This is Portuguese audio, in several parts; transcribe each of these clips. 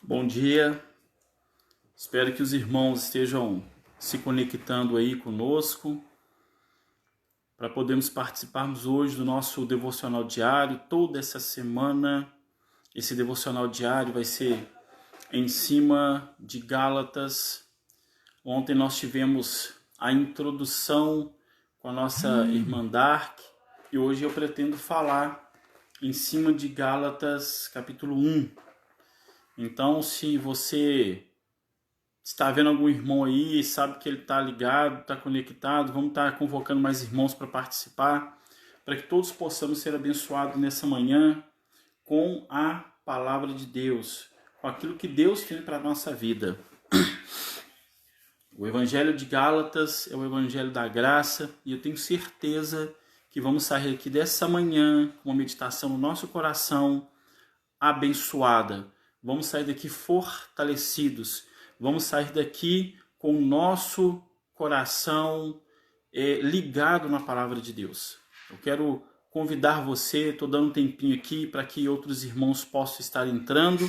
Bom dia, espero que os irmãos estejam se conectando aí conosco para podermos participarmos hoje do nosso devocional diário. Toda essa semana, esse devocional diário vai ser em cima de Gálatas. Ontem nós tivemos a introdução com a nossa irmã Dark e hoje eu pretendo falar em cima de Gálatas capítulo 1. Então, se você está vendo algum irmão aí, sabe que ele está ligado, está conectado, vamos estar convocando mais irmãos para participar, para que todos possamos ser abençoados nessa manhã com a palavra de Deus, com aquilo que Deus tem para a nossa vida. O Evangelho de Gálatas é o Evangelho da graça e eu tenho certeza que vamos sair aqui dessa manhã com uma meditação no nosso coração abençoada. Vamos sair daqui fortalecidos. Vamos sair daqui com o nosso coração ligado na palavra de Deus. Eu quero convidar você, estou dando um tempinho aqui para que outros irmãos possam estar entrando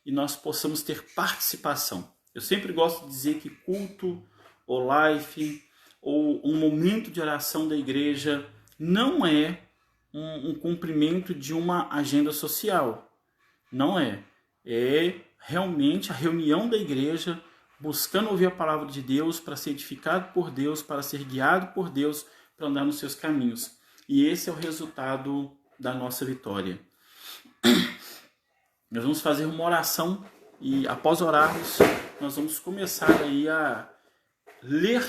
e nós possamos ter participação. Eu sempre gosto de dizer que culto, ou life, ou um momento de oração da igreja não é um cumprimento de uma agenda social. Não é. É realmente a reunião da igreja buscando ouvir a palavra de Deus para ser edificado por Deus, para ser guiado por Deus, para andar nos seus caminhos. E esse é o resultado da nossa vitória. Nós vamos fazer uma oração e após orarmos, nós vamos começar aí a ler.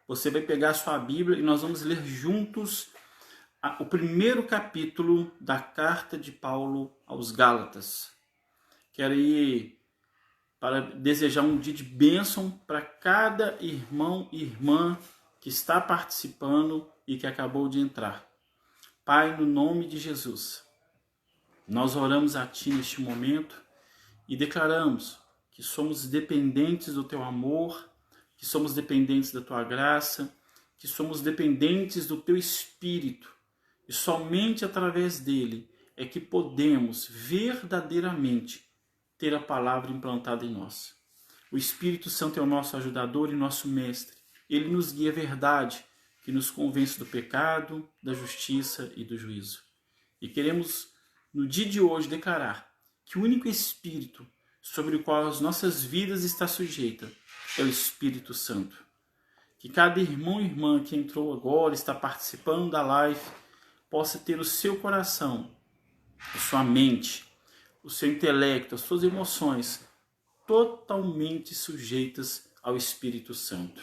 Você vai pegar a sua Bíblia e nós vamos ler juntos o primeiro capítulo da carta de Paulo aos Gálatas. Quero ir para desejar um dia de bênção para cada irmão e irmã que está participando e que acabou de entrar. Pai, no nome de Jesus, nós oramos a Ti neste momento e declaramos que somos dependentes do Teu amor, que somos dependentes da Tua graça, que somos dependentes do Teu Espírito. E somente através dele é que podemos verdadeiramente ter a palavra implantada em nós. O Espírito Santo é o nosso ajudador e nosso mestre. Ele nos guia a verdade, que nos convence do pecado, da justiça e do juízo. E queremos, no dia de hoje, declarar que o único Espírito sobre o qual as nossas vidas está sujeita é o Espírito Santo. Que cada irmão e irmã que entrou agora, está participando da live, possa ter o seu coração, a sua mente, o seu intelecto, as suas emoções totalmente sujeitas ao Espírito Santo.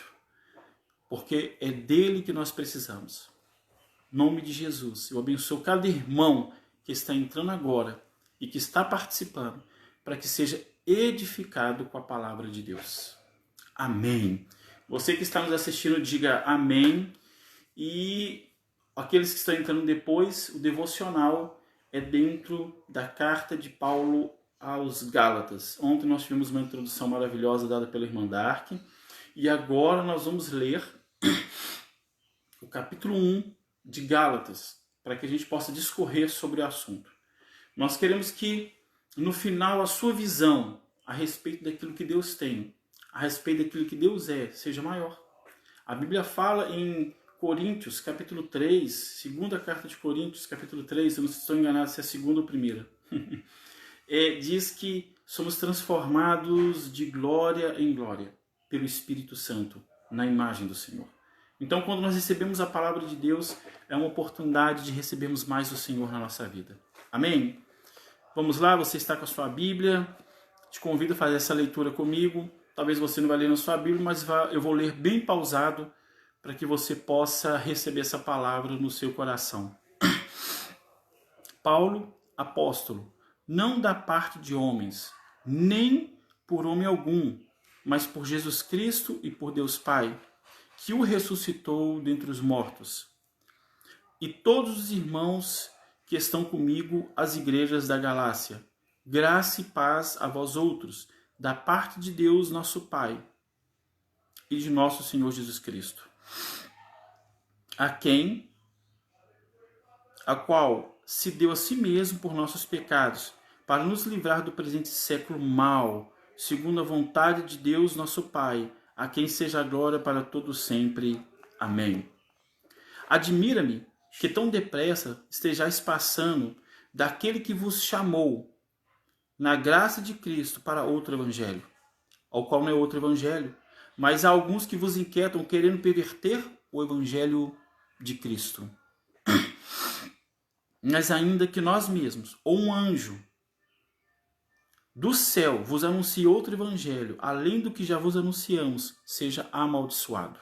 Porque é dele que nós precisamos. Em nome de Jesus, eu abençoo cada irmão que está entrando agora e que está participando, para que seja edificado com a palavra de Deus. Amém. Você que está nos assistindo, diga amém. E aqueles que estão entrando depois, o devocional é dentro da carta de Paulo aos Gálatas. Ontem nós tivemos uma introdução maravilhosa dada pela irmã Dark. E agora nós vamos ler o capítulo 1 de Gálatas, para que a gente possa discorrer sobre o assunto. Nós queremos que, no final, a sua visão a respeito daquilo que Deus tem, a respeito daquilo que Deus é, seja maior. A Bíblia fala em Coríntios, capítulo 3, segunda carta de Coríntios, capítulo 3, eu não estou enganado se é a segunda ou a primeira, diz que somos transformados de glória em glória pelo Espírito Santo, na imagem do Senhor. Então, quando nós recebemos a palavra de Deus, é uma oportunidade de recebermos mais do Senhor na nossa vida. Amém? Vamos lá, você está com a sua Bíblia, te convido a fazer essa leitura comigo. Talvez você não vai ler na sua Bíblia, mas eu vou ler bem pausado, para que você possa receber essa palavra no seu coração. Paulo, apóstolo, não da parte de homens, nem por homem algum, mas por Jesus Cristo e por Deus Pai, que o ressuscitou dentre os mortos. E todos os irmãos que estão comigo às igrejas da Galácia, graça e paz a vós outros, da parte de Deus nosso Pai e de nosso Senhor Jesus Cristo, a qual se deu a si mesmo por nossos pecados, para nos livrar do presente século mau, segundo a vontade de Deus nosso Pai, a quem seja a glória para todos sempre. Amém. Admira-me que tão depressa estejais passando daquele que vos chamou na graça de Cristo para outro evangelho, ao qual não é outro evangelho, mas há alguns que vos inquietam querendo perverter o evangelho de Cristo. Mas ainda que nós mesmos, ou um anjo do céu vos anuncie outro evangelho, além do que já vos anunciamos, seja amaldiçoado.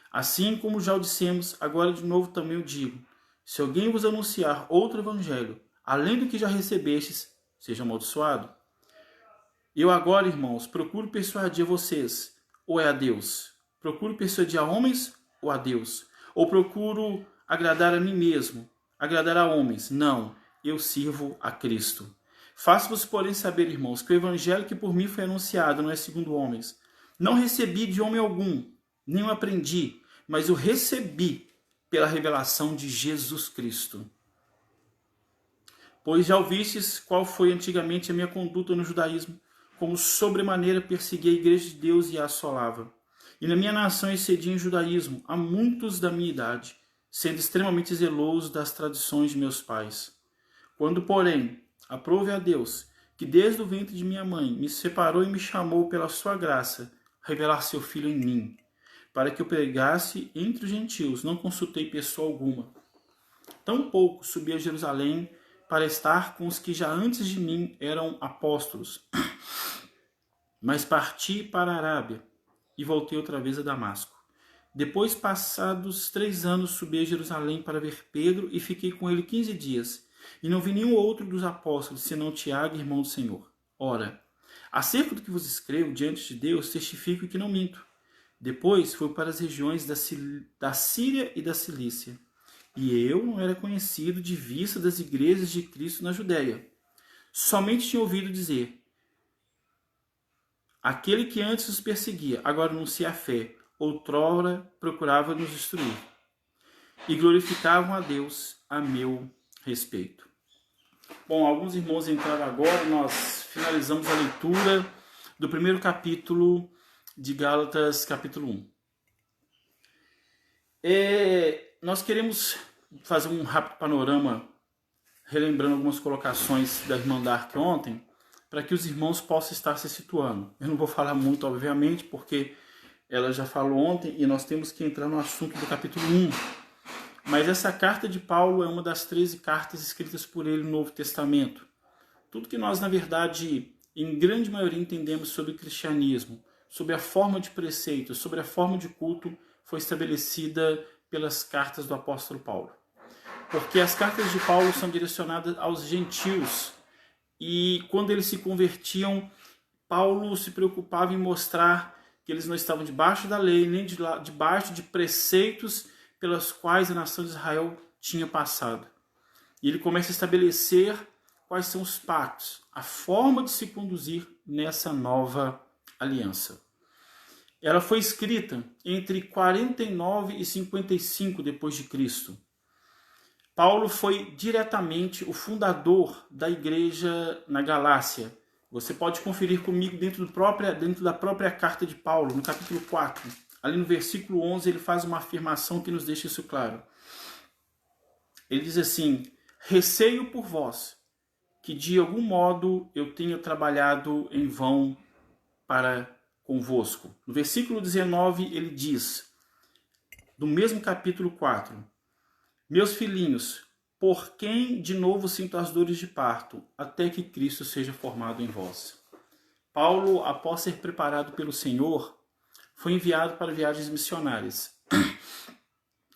Assim como já o dissemos, agora de novo também o digo, se alguém vos anunciar outro evangelho, além do que já recebestes, seja amaldiçoado. Eu agora, irmãos, procuro persuadir vocês, ou é a Deus? Procuro persuadir a homens ou a Deus? Ou procuro agradar a mim mesmo, agradar a homens? Não, eu sirvo a Cristo. Faço-vos, porém, saber, irmãos, que o evangelho que por mim foi anunciado não é segundo homens. Não recebi de homem algum, nem o aprendi, mas o recebi pela revelação de Jesus Cristo. Pois já ouvistes qual foi antigamente a minha conduta no judaísmo, como sobremaneira persegui a igreja de Deus e a assolava. E na minha nação excedi em judaísmo a muitos da minha idade, sendo extremamente zeloso das tradições de meus pais. Quando, porém, aprove a Deus, que desde o ventre de minha mãe me separou e me chamou pela sua graça, revelar seu Filho em mim, para que eu pregasse entre os gentios, não consultei pessoa alguma. Tampouco subi a Jerusalém para estar com os que já antes de mim eram apóstolos, mas parti para a Arábia e voltei outra vez a Damasco. Depois, passados 3 anos, subi a Jerusalém para ver Pedro e fiquei com ele 15 dias. E não vi nenhum outro dos apóstolos, senão Tiago, irmão do Senhor. Ora, acerca do que vos escrevo diante de Deus, testifico que não minto. Depois fui para as regiões da Síria e da Cilícia. E eu não era conhecido de vista das igrejas de Cristo na Judéia. Somente tinha ouvido dizer: aquele que antes os perseguia, agora anuncia a fé, outrora procurava nos destruir. E glorificavam a Deus a meu respeito. Bom, alguns irmãos entraram agora, nós finalizamos a leitura do primeiro capítulo de Gálatas, capítulo 1. Nós queremos fazer um rápido panorama, relembrando algumas colocações da irmã Dark ontem, para que os irmãos possam estar se situando. Eu não vou falar muito, obviamente, porque ela já falou ontem e nós temos que entrar no assunto do capítulo 1. Mas essa carta de Paulo é uma das 13 cartas escritas por ele no Novo Testamento. Tudo que nós, na verdade, em grande maioria entendemos sobre o cristianismo, sobre a forma de preceito, sobre a forma de culto, foi estabelecida pelas cartas do apóstolo Paulo. Porque as cartas de Paulo são direcionadas aos gentios. E quando eles se convertiam, Paulo se preocupava em mostrar que eles não estavam debaixo da lei, nem debaixo de preceitos pelas quais a nação de Israel tinha passado. E ele começa a estabelecer quais são os pactos, a forma de se conduzir nessa nova aliança. Ela foi escrita entre 49 e 55 depois de Cristo. Paulo foi diretamente o fundador da igreja na Galácia. Você pode conferir comigo dentro da própria carta de Paulo, no capítulo 4. Ali no versículo 11 ele faz uma afirmação que nos deixa isso claro. Ele diz assim: receio por vós, que de algum modo eu tenha trabalhado em vão para convosco. No versículo 19 ele diz, do mesmo capítulo 4, meus filhinhos, por quem de novo sinto as dores de parto, até que Cristo seja formado em vós. Paulo, após ser preparado pelo Senhor, foi enviado para viagens missionárias.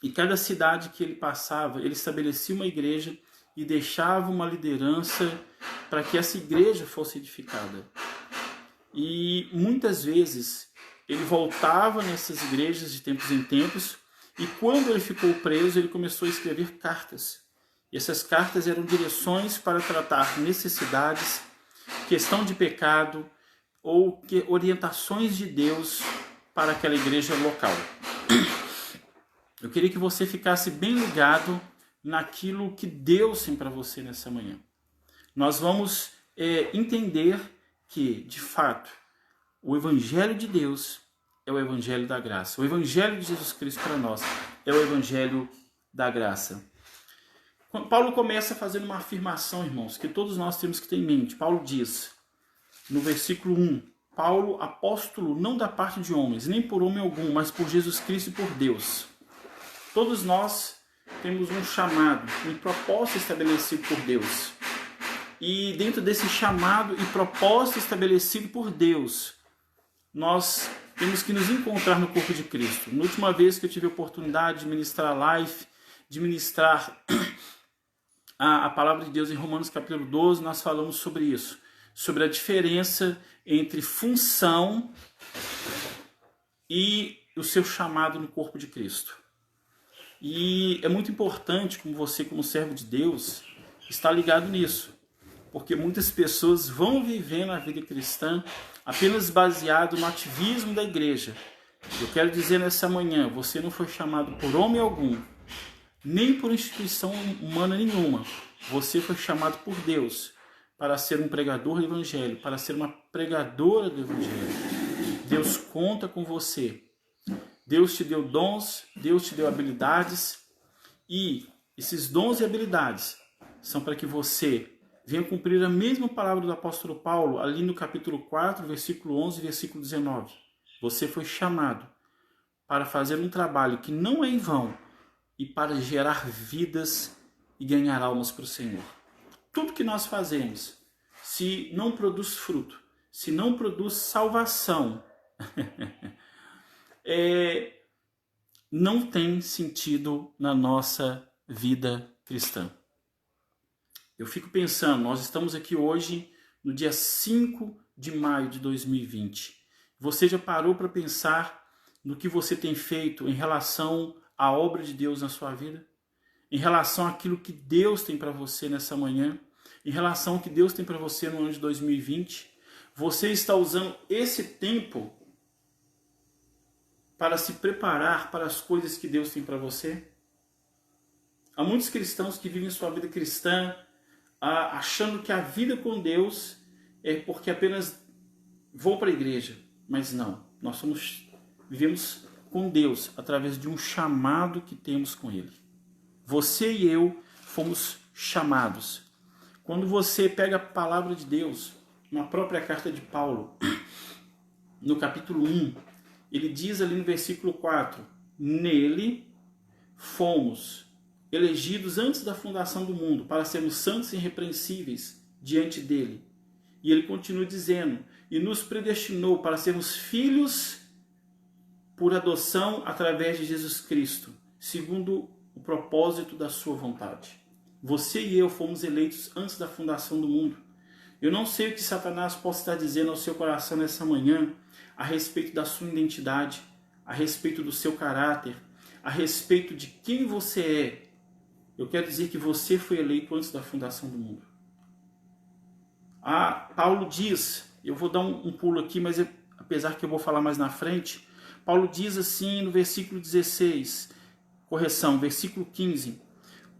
E cada cidade que ele passava, ele estabelecia uma igreja e deixava uma liderança para que essa igreja fosse edificada. E muitas vezes ele voltava nessas igrejas de tempos em tempos, e quando ele ficou preso, ele começou a escrever cartas. E essas cartas eram direções para tratar necessidades, questão de pecado ou orientações de Deus para aquela igreja local. Eu queria que você ficasse bem ligado naquilo que Deus tem para você nessa manhã. nós vamos entender que, de fato, o Evangelho de Deus é o Evangelho da graça. O Evangelho de Jesus Cristo para nós é o Evangelho da graça. Paulo começa fazendo uma afirmação, irmãos, que todos nós temos que ter em mente. Paulo diz, no versículo 1, Paulo, apóstolo, não da parte de homens, nem por homem algum, mas por Jesus Cristo e por Deus. Todos nós temos um chamado, um propósito estabelecido por Deus. E dentro desse chamado e propósito estabelecido por Deus, nós temos que nos encontrar no corpo de Cristo. Na última vez que eu tive a oportunidade de ministrar live, de ministrar a palavra de Deus em Romanos capítulo 12, nós falamos sobre isso, sobre a diferença entre função e o seu chamado no corpo de Cristo. E é muito importante, como você, como servo de Deus, estar ligado nisso, porque muitas pessoas vão vivendo a vida cristã apenas baseado no ativismo da igreja. Eu quero dizer nessa manhã, você não foi chamado por homem algum, nem por instituição humana nenhuma. Você foi chamado por Deus para ser um pregador do Evangelho, para ser uma pregadora do Evangelho. Deus conta com você. Deus te deu dons, Deus te deu habilidades, e esses dons e habilidades são para que você venha cumprir a mesma palavra do apóstolo Paulo, ali no capítulo 4, versículo 11 e versículo 19. Você foi chamado para fazer um trabalho que não é em vão, e para gerar vidas e ganhar almas para o Senhor. Tudo que nós fazemos, se não produz fruto, se não produz salvação, não tem sentido na nossa vida cristã. Eu fico pensando, nós estamos aqui hoje no dia 5 de maio de 2020. Você já parou para pensar no que você tem feito em relação a obra de Deus na sua vida, em relação àquilo que Deus tem para você nessa manhã, em relação ao que Deus tem para você no ano de 2020? Você está usando esse tempo para se preparar para as coisas que Deus tem para você? Há muitos cristãos que vivem sua vida cristã achando que a vida com Deus é porque apenas vou para a igreja, mas não, nós vivemos com Deus através de um chamado que temos com Ele. Você e eu fomos chamados. Quando você pega a palavra de Deus, na própria carta de Paulo, no capítulo 1, ele diz ali no versículo 4, nele fomos elegidos antes da fundação do mundo, para sermos santos e irrepreensíveis diante dele. E ele continua dizendo, e nos predestinou para sermos filhos por adoção através de Jesus Cristo, segundo o propósito da sua vontade. Você e eu fomos eleitos antes da fundação do mundo. Eu não sei o que Satanás possa estar dizendo ao seu coração nessa manhã a respeito da sua identidade, a respeito do seu caráter, a respeito de quem você é. Eu quero dizer que você foi eleito antes da fundação do mundo. Paulo diz, eu vou dar um pulo aqui, mas apesar que eu vou falar mais na frente, Paulo diz assim no versículo 16, versículo 15.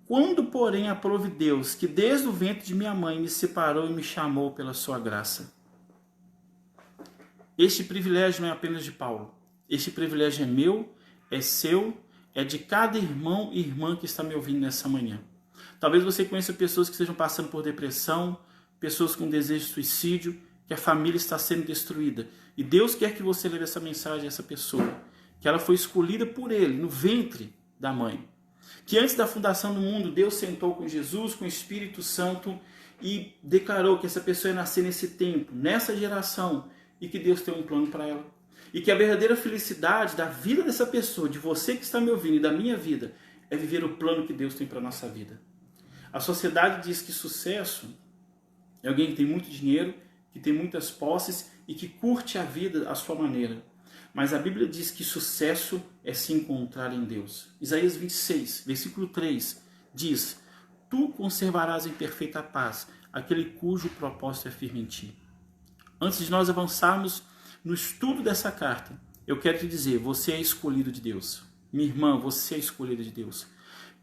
Quando, porém, aprove Deus, que desde o ventre de minha mãe me separou e me chamou pela sua graça. Este privilégio não é apenas de Paulo. Este privilégio é meu, é seu, é de cada irmão e irmã que está me ouvindo nessa manhã. Talvez você conheça pessoas que estejam passando por depressão, pessoas com desejo de suicídio, que a família está sendo destruída. E Deus quer que você leve essa mensagem a essa pessoa, que ela foi escolhida por Ele, no ventre da mãe. Que antes da fundação do mundo, Deus sentou com Jesus, com o Espírito Santo, e declarou que essa pessoa ia nascer nesse tempo, nessa geração, e que Deus tem um plano para ela. E que a verdadeira felicidade da vida dessa pessoa, de você que está me ouvindo e da minha vida, é viver o plano que Deus tem para a nossa vida. A sociedade diz que sucesso é alguém que tem muito dinheiro, que tem muitas posses e que curte a vida à sua maneira. Mas a Bíblia diz que sucesso é se encontrar em Deus. Isaías 26, versículo 3, diz: Tu conservarás em perfeita paz aquele cujo propósito é firme em ti. Antes de nós avançarmos no estudo dessa carta, eu quero te dizer, você é escolhido de Deus. Minha irmã, você é escolhida de Deus.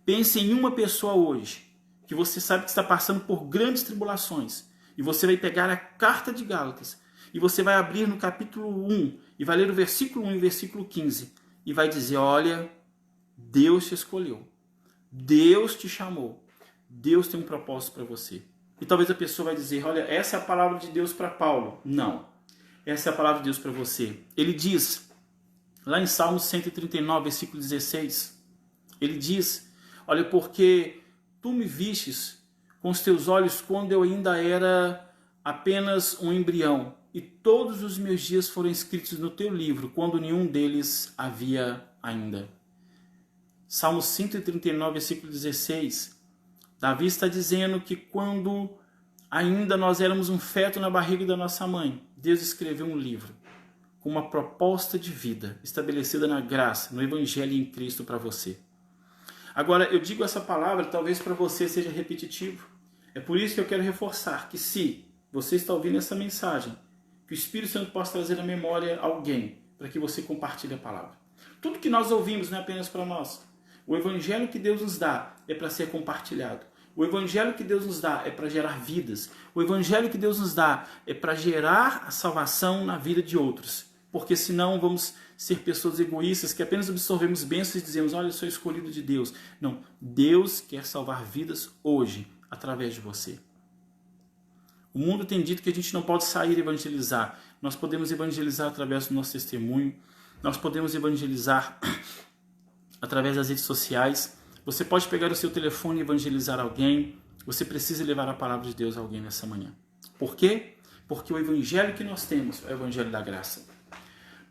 Pense em uma pessoa hoje que você sabe que está passando por grandes tribulações, e você vai pegar a carta de Gálatas, e você vai abrir no capítulo 1, e vai ler o versículo 1 e o versículo 15, e vai dizer, olha, Deus te escolheu, Deus te chamou, Deus tem um propósito para você. E talvez a pessoa vai dizer, olha, essa é a palavra de Deus para Paulo. Não, essa é a palavra de Deus para você. Ele diz, lá em Salmos 139, versículo 16, ele diz, olha, porque tu me vistes com os teus olhos quando eu ainda era apenas um embrião, e todos os meus dias foram escritos no teu livro, quando nenhum deles havia ainda. Salmo 139, versículo 16. Davi está dizendo que quando ainda nós éramos um feto na barriga da nossa mãe, Deus escreveu um livro com uma proposta de vida estabelecida na graça, no Evangelho em Cristo para você. Agora, eu digo essa palavra, talvez para você seja repetitivo. É por isso que eu quero reforçar que se você está ouvindo essa mensagem, que o Espírito Santo possa trazer à memória alguém, para que você compartilhe a palavra. Tudo que nós ouvimos não é apenas para nós. O Evangelho que Deus nos dá é para ser compartilhado. O Evangelho que Deus nos dá é para gerar vidas. O Evangelho que Deus nos dá é para gerar a salvação na vida de outros. Porque senão vamos ser pessoas egoístas que apenas absorvemos bênçãos e dizemos, olha, eu sou escolhido de Deus. Não, Deus quer salvar vidas hoje, através de você. O mundo tem dito que a gente não pode sair e evangelizar. Nós podemos evangelizar através do nosso testemunho. Nós podemos evangelizar através das redes sociais. Você pode pegar o seu telefone e evangelizar alguém. Você precisa levar a palavra de Deus a alguém nessa manhã. Por quê? Porque o evangelho que nós temos é o evangelho da graça.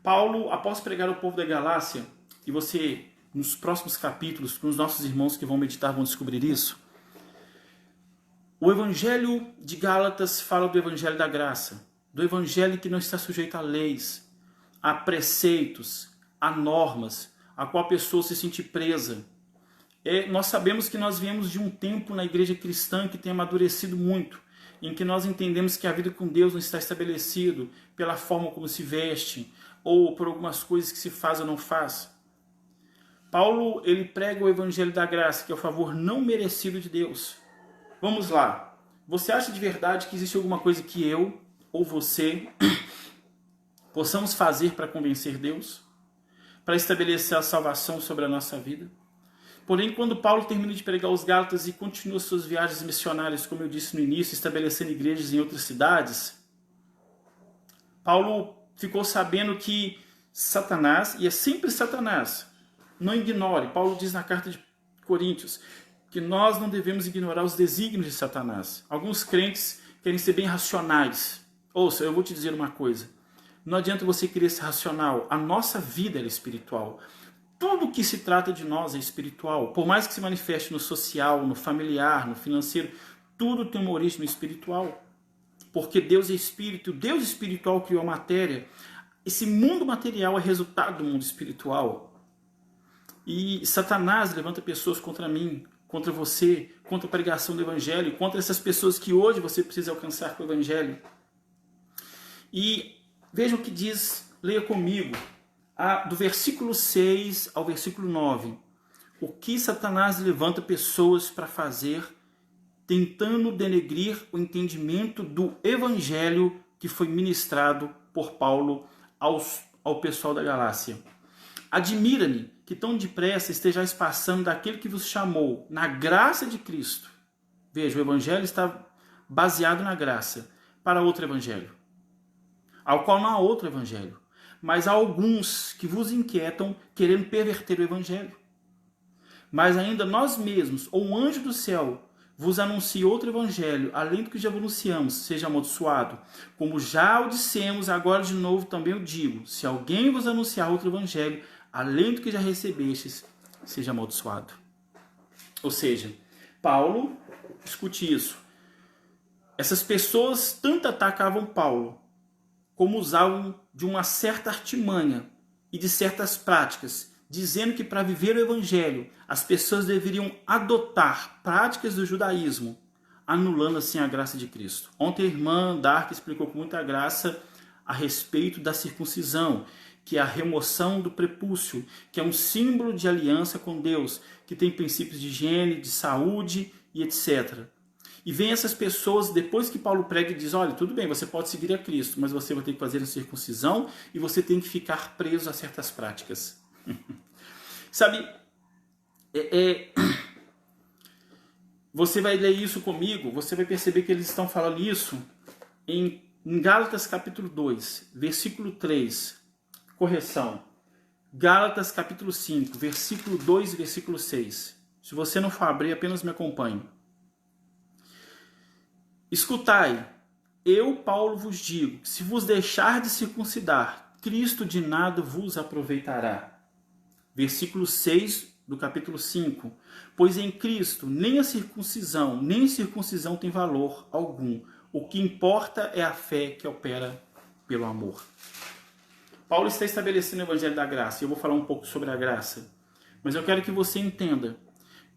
Paulo, após pregar ao povo da Galácia, e você, nos próximos capítulos, com os nossos irmãos que vão meditar, vão descobrir isso, o evangelho de Gálatas fala do evangelho da graça, do evangelho que não está sujeito a leis, a preceitos, a normas, a qual a pessoa se sente presa. Nós sabemos que nós viemos de um tempo na igreja cristã que tem amadurecido muito, em que nós entendemos que a vida com Deus não está estabelecido pela forma como se veste, ou por algumas coisas que se faz ou não faz. Paulo, ele prega o evangelho da graça, que é o favor não merecido de Deus. Vamos lá. Você acha de verdade que existe alguma coisa que eu ou você possamos fazer para convencer Deus? Para estabelecer a salvação sobre a nossa vida? Porém, quando Paulo termina de pregar os Gálatas e continua suas viagens missionárias, como eu disse no início, estabelecendo igrejas em outras cidades, Paulo ficou sabendo que Satanás, e é sempre Satanás, não ignore, Paulo diz na carta de Coríntios, que nós não devemos ignorar os desígnios de Satanás. Alguns crentes querem ser bem racionais. Ouça, eu vou te dizer uma coisa, não adianta você querer ser racional, a nossa vida é espiritual. Tudo que se trata de nós é espiritual, por mais que se manifeste no social, no familiar, no financeiro, tudo tem uma origem no espiritual. Porque Deus é espírito, Deus espiritual criou a matéria. Esse mundo material é resultado do mundo espiritual. E Satanás levanta pessoas contra mim, contra você, contra a pregação do evangelho, contra essas pessoas que hoje você precisa alcançar com o evangelho. E veja o que diz, leia comigo, do versículo 6 ao versículo 9. O que Satanás levanta pessoas para fazer, tentando denegrir o entendimento do evangelho que foi ministrado por Paulo ao pessoal da Galácia. Admira-me que tão depressa estejais passando daquele que vos chamou na graça de Cristo. Veja, o evangelho está baseado na graça, para outro evangelho, ao qual não há outro evangelho, mas há alguns que vos inquietam querendo perverter o evangelho. Mas ainda nós mesmos, ou um anjo do céu, vos anuncia outro evangelho, além do que já anunciamos, seja amaldiçoado. Como já o dissemos, agora de novo também o digo, se alguém vos anunciar outro evangelho, além do que já recebestes, seja amaldiçoado. Ou seja, Paulo, escute isso, essas pessoas tanto atacavam Paulo, como usavam de uma certa artimanha e de certas práticas, dizendo que para viver o evangelho, as pessoas deveriam adotar práticas do judaísmo, anulando assim a graça de Cristo. Ontem a irmã Dark explicou com muita graça a respeito da circuncisão, que é a remoção do prepúcio, que é um símbolo de aliança com Deus, que tem princípios de higiene, de saúde e etc. E vem essas pessoas, depois que Paulo prega e diz, olha, tudo bem, você pode seguir a Cristo, mas você vai ter que fazer a circuncisão e você tem que ficar preso a certas práticas. Sabe, você vai ler isso comigo, você vai perceber que eles estão falando isso em Gálatas capítulo 2, versículo 3, correção. Gálatas capítulo 5, versículo 2 e versículo 6. Se você não for abrir, apenas me acompanhe. Escutai, eu, Paulo, vos digo, que se vos deixar de circuncidar, Cristo de nada vos aproveitará. Versículo 6 do capítulo 5. Pois em Cristo nem a circuncisão, nem a circuncisão tem valor algum. O que importa é a fé que opera pelo amor. Paulo está estabelecendo o Evangelho da Graça, e eu vou falar um pouco sobre a graça. Mas eu quero que você entenda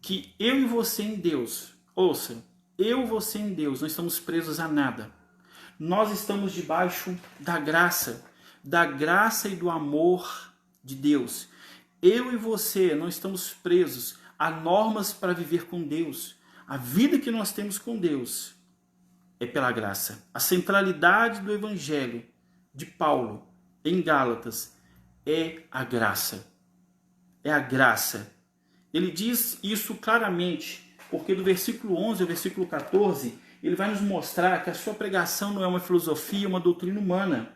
que eu e você em Deus, ouça, eu e você em Deus, não estamos presos a nada. Nós estamos debaixo da graça e do amor de Deus. Eu e você não estamos presos a normas para viver com Deus. A vida que nós temos com Deus é pela graça. A centralidade do Evangelho de Paulo em Gálatas é a graça. É a graça. Ele diz isso claramente, porque do versículo 11 ao versículo 14, ele vai nos mostrar que a sua pregação não é uma filosofia, uma doutrina humana,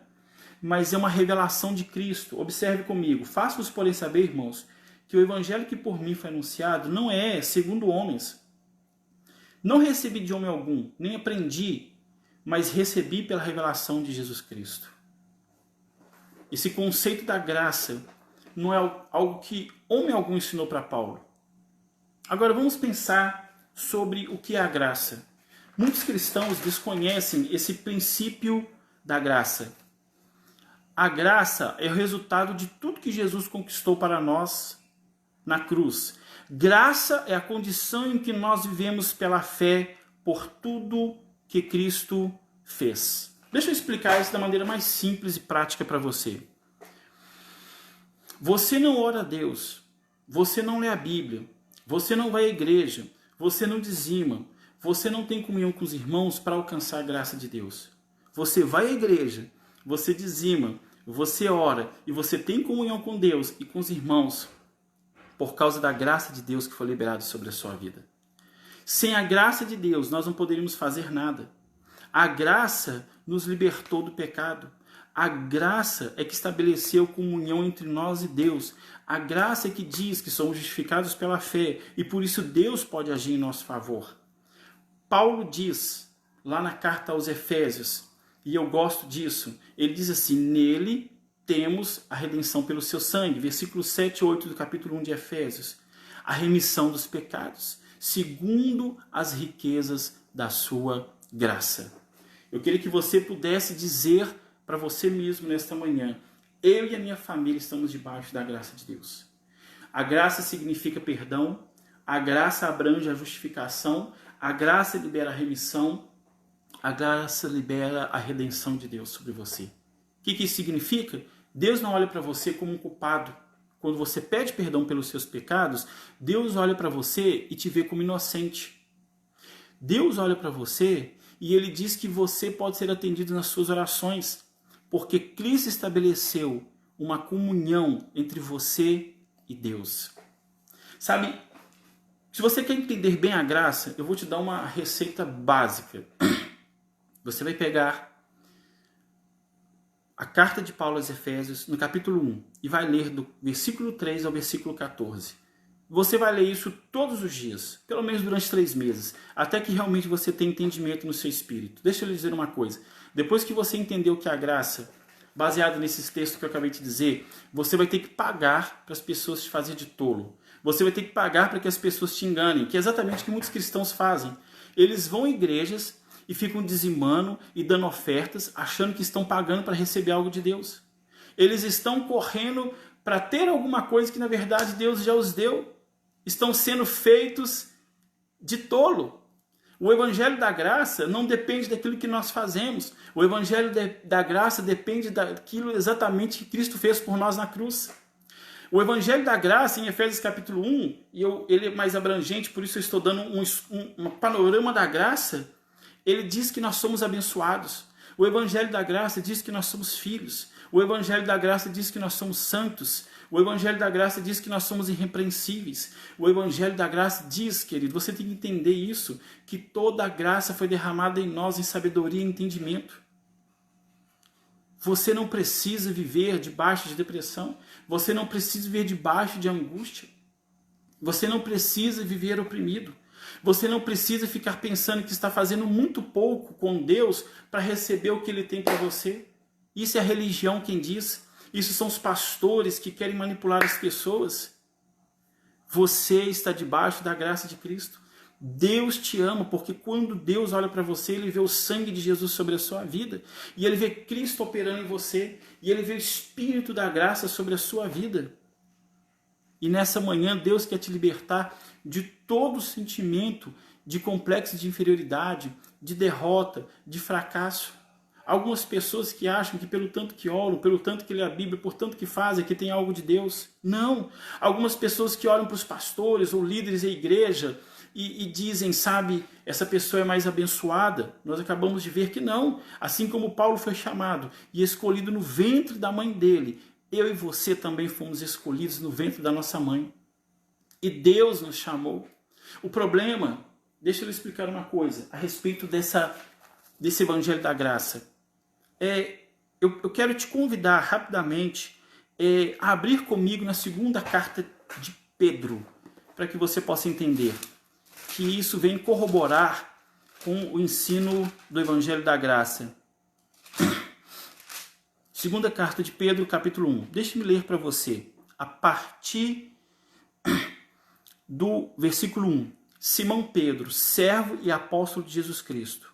mas é uma revelação de Cristo. Observe comigo. Faço-vos, porém, saber, irmãos, que o evangelho que por mim foi anunciado não é segundo homens. Não recebi de homem algum, nem aprendi, mas recebi pela revelação de Jesus Cristo. Esse conceito da graça não é algo que homem algum ensinou para Paulo. Agora vamos pensar sobre o que é a graça. Muitos cristãos desconhecem esse princípio da graça. A graça é o resultado de tudo que Jesus conquistou para nós na cruz. Graça é a condição em que nós vivemos pela fé por tudo que Cristo fez. Deixa eu explicar isso da maneira mais simples e prática para você. Você não ora a Deus, você não lê a Bíblia, você não vai à igreja, você não dizima, você não tem comunhão com os irmãos para alcançar a graça de Deus. Você vai à igreja, você dizima, você ora e você tem comunhão com Deus e com os irmãos por causa da graça de Deus que foi liberada sobre a sua vida. Sem a graça de Deus, nós não poderíamos fazer nada. A graça nos libertou do pecado. A graça é que estabeleceu comunhão entre nós e Deus. A graça é que diz que somos justificados pela fé e por isso Deus pode agir em nosso favor. Paulo diz, lá na carta aos Efésios, e eu gosto disso, ele diz assim, nele temos a redenção pelo seu sangue, versículos 7 e 8 do capítulo 1 de Efésios, a remissão dos pecados, segundo as riquezas da sua graça. Eu queria que você pudesse dizer para você mesmo nesta manhã, eu e a minha família estamos debaixo da graça de Deus. A graça significa perdão, a graça abrange a justificação, a graça libera a remissão, a graça libera a redenção de Deus sobre você. O que isso significa? Deus não olha para você como um culpado. Quando você pede perdão pelos seus pecados, Deus olha para você e te vê como inocente. Deus olha para você e Ele diz que você pode ser atendido nas suas orações, porque Cristo estabeleceu uma comunhão entre você e Deus. Sabe, se você quer entender bem a graça, eu vou te dar uma receita básica. Você vai pegar a carta de Paulo aos Efésios, no capítulo 1, e vai ler do versículo 3 ao versículo 14. Você vai ler isso todos os dias, pelo menos durante 3 meses, até que realmente você tenha entendimento no seu espírito. Deixa eu lhe dizer uma coisa. Depois que você entendeu que a graça, baseada nesses textos que eu acabei de dizer, você vai ter que pagar para as pessoas te fazerem de tolo. Você vai ter que pagar para que as pessoas te enganem, que é exatamente o que muitos cristãos fazem. Eles vão em igrejas e ficam dizimando e dando ofertas, achando que estão pagando para receber algo de Deus. Eles estão correndo para ter alguma coisa que na verdade Deus já os deu. Estão sendo feitos de tolo. O evangelho da graça não depende daquilo que nós fazemos. O evangelho da graça depende daquilo exatamente que Cristo fez por nós na cruz. O Evangelho da Graça, em Efésios capítulo 1, ele é mais abrangente, por isso eu estou dando um panorama da graça, ele diz que nós somos abençoados. O Evangelho da Graça diz que nós somos filhos. O Evangelho da Graça diz que nós somos santos. O Evangelho da Graça diz que nós somos irrepreensíveis. O Evangelho da Graça diz, querido, você tem que entender isso, que toda a graça foi derramada em nós em sabedoria e entendimento. Você não precisa viver debaixo de depressão. Você não precisa viver debaixo de angústia. Você não precisa viver oprimido. Você não precisa ficar pensando que está fazendo muito pouco com Deus para receber o que Ele tem para você. Isso é a religião quem diz. Isso são os pastores que querem manipular as pessoas. Você está debaixo da graça de Cristo. Deus te ama, porque quando Deus olha para você, Ele vê o sangue de Jesus sobre a sua vida, e Ele vê Cristo operando em você, e Ele vê o Espírito da graça sobre a sua vida. E nessa manhã, Deus quer te libertar de todo sentimento de complexo de inferioridade, de derrota, de fracasso. Algumas pessoas que acham que pelo tanto que oram, pelo tanto que lê a Bíblia, por tanto que fazem, que tem algo de Deus. Não. Algumas pessoas que olham para os pastores ou líderes da igreja e dizem, sabe, essa pessoa é mais abençoada. Nós acabamos de ver que não. Assim como Paulo foi chamado e escolhido no ventre da mãe dele, eu e você também fomos escolhidos no ventre da nossa mãe. E Deus nos chamou. O problema, deixa eu explicar uma coisa a respeito desse Evangelho da Graça. Eu quero te convidar rapidamente a abrir comigo na segunda carta de Pedro, para que você possa entender que isso vem corroborar com o ensino do Evangelho da Graça. Segunda carta de Pedro, capítulo 1. Deixe-me ler para você, a partir do versículo 1. Simão Pedro, servo e apóstolo de Jesus Cristo,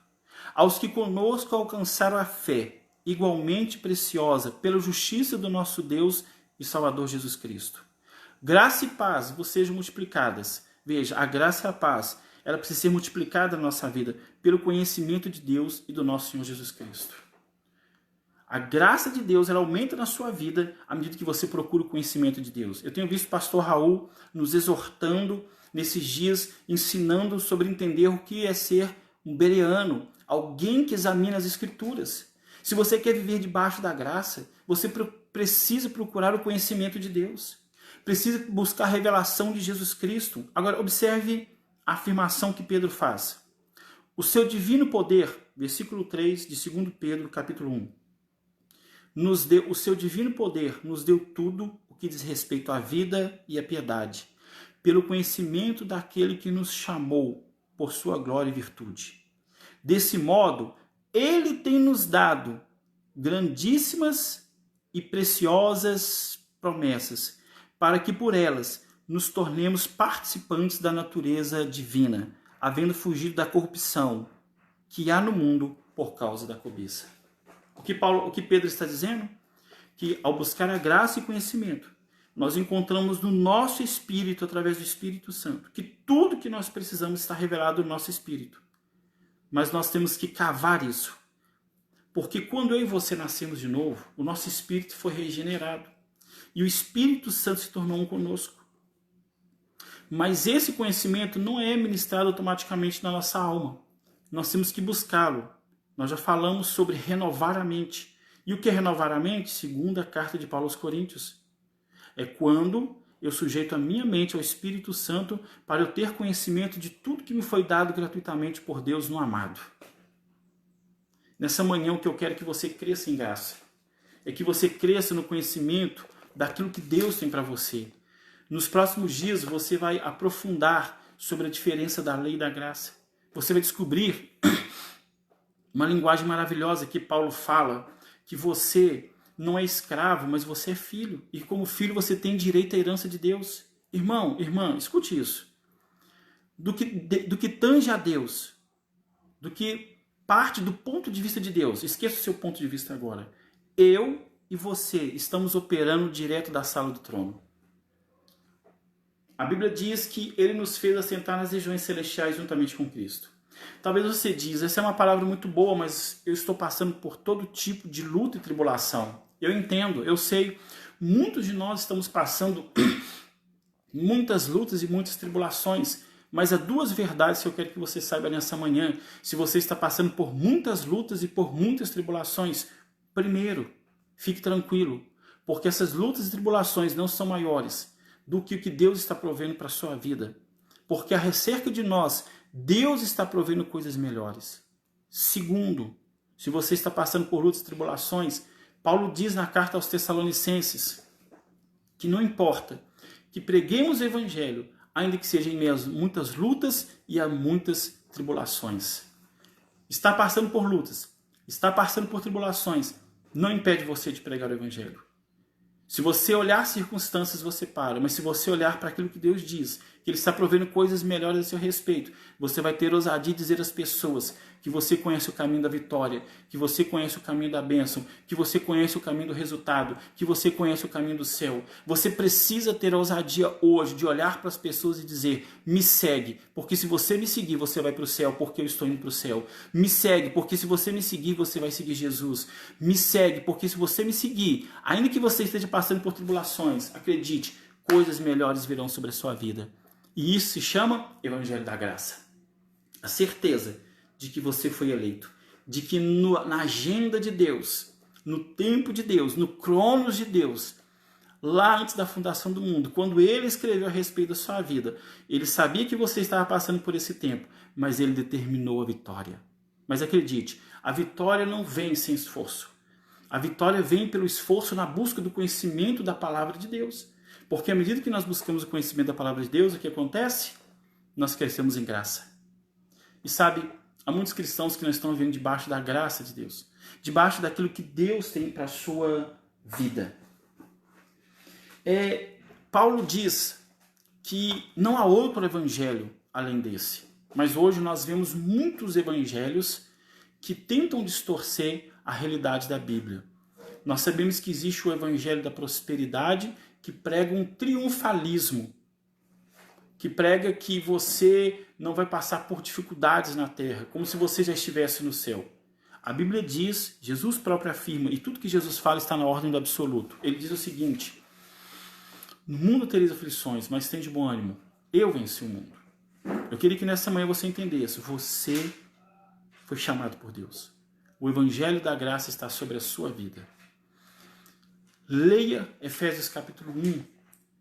aos que conosco alcançaram a fé, igualmente preciosa, pela justiça do nosso Deus e Salvador Jesus Cristo. Graça e paz vos sejam multiplicadas. Veja, a graça e a paz, ela precisa ser multiplicada na nossa vida pelo conhecimento de Deus e do nosso Senhor Jesus Cristo. A graça de Deus, ela aumenta na sua vida à medida que você procura o conhecimento de Deus. Eu tenho visto o pastor Raul nos exortando nesses dias, ensinando sobre entender o que é ser um bereano, alguém que examina as Escrituras. Se você quer viver debaixo da graça, você precisa procurar o conhecimento de Deus. Precisa buscar a revelação de Jesus Cristo. Agora, observe a afirmação que Pedro faz. O seu divino poder, versículo 3 de 2 Pedro, capítulo 1. O seu divino poder nos deu tudo o que diz respeito à vida e à piedade, pelo conhecimento daquele que nos chamou por sua glória e virtude. Desse modo, Ele tem nos dado grandíssimas e preciosas promessas, para que por elas nos tornemos participantes da natureza divina, havendo fugido da corrupção que há no mundo por causa da cobiça. O que Pedro está dizendo? Que ao buscar a graça e conhecimento, nós encontramos no nosso espírito, através do Espírito Santo, que tudo que nós precisamos está revelado no nosso espírito. Mas nós temos que cavar isso. Porque quando eu e você nascemos de novo, o nosso espírito foi regenerado. E o Espírito Santo se tornou um conosco. Mas esse conhecimento não é ministrado automaticamente na nossa alma. Nós temos que buscá-lo. Nós já falamos sobre renovar a mente. E o que é renovar a mente? Segundo a carta de Paulo aos Coríntios. É quando eu sujeito a minha mente ao Espírito Santo para eu ter conhecimento de tudo que me foi dado gratuitamente por Deus no amado. Nessa manhã o que eu quero é que você cresça em graça. É que você cresça no conhecimento daquilo que Deus tem para você. Nos próximos dias você vai aprofundar sobre a diferença da lei e da graça. Você vai descobrir uma linguagem maravilhosa que Paulo fala, que você não é escravo, mas você é filho. E como filho você tem direito à herança de Deus. Irmão, irmã, escute isso. Do que tange a Deus, do que parte do ponto de vista de Deus, esqueça o seu ponto de vista agora. Eu e você estamos operando direto da sala do trono. A Bíblia diz que Ele nos fez assentar nas regiões celestiais juntamente com Cristo. Talvez você diz, essa é uma palavra muito boa, mas eu estou passando por todo tipo de luta e tribulação. Eu entendo, eu sei, muitos de nós estamos passando muitas lutas e muitas tribulações, mas há duas verdades que eu quero que você saiba nessa manhã. Se você está passando por muitas lutas e por muitas tribulações, primeiro, fique tranquilo, porque essas lutas e tribulações não são maiores do que o que Deus está provendo para a sua vida. Porque acerca de nós, Deus está provendo coisas melhores. Segundo, se você está passando por lutas e tribulações, Paulo diz na carta aos Tessalonicenses que não importa que preguemos o evangelho, ainda que seja em meio a muitas lutas e a muitas tribulações. Está passando por lutas, está passando por tribulações, não impede você de pregar o evangelho. Se você olhar as circunstâncias, você para. Mas se você olhar para aquilo que Deus diz, que Ele está provendo coisas melhores a seu respeito, você vai ter ousadia de dizer às pessoas que você conhece o caminho da vitória, que você conhece o caminho da bênção, que você conhece o caminho do resultado, que você conhece o caminho do céu. Você precisa ter a ousadia hoje de olhar para as pessoas e dizer: me segue, porque se você me seguir, você vai para o céu, porque eu estou indo para o céu. Me segue, porque se você me seguir, você vai seguir Jesus. Me segue, porque se você me seguir, ainda que você esteja passando por tribulações, acredite, coisas melhores virão sobre a sua vida. E isso se chama Evangelho da Graça. A certeza de que você foi eleito, de que na agenda de Deus, no tempo de Deus, no cronos de Deus, lá antes da fundação do mundo, quando Ele escreveu a respeito da sua vida, Ele sabia que você estava passando por esse tempo, mas Ele determinou a vitória. Mas acredite, a vitória não vem sem esforço. A vitória vem pelo esforço na busca do conhecimento da palavra de Deus. Porque à medida que nós buscamos o conhecimento da palavra de Deus, o que acontece? Nós crescemos em graça. E sabe, há muitos cristãos que não estão vivendo debaixo da graça de Deus, debaixo daquilo que Deus tem para a sua vida. Paulo diz que não há outro evangelho além desse. Mas hoje nós vemos muitos evangelhos que tentam distorcer a realidade da Bíblia. Nós sabemos que existe o evangelho da prosperidade, que prega um triunfalismo, que prega que você não vai passar por dificuldades na terra, como se você já estivesse no céu. A Bíblia diz, Jesus próprio afirma, e tudo que Jesus fala está na ordem do absoluto. Ele diz o seguinte: no mundo tereis aflições, mas tem de bom ânimo. Eu venci o mundo. Eu queria que nessa manhã você entendesse, você foi chamado por Deus. O Evangelho da Graça está sobre a sua vida. Leia Efésios capítulo 1.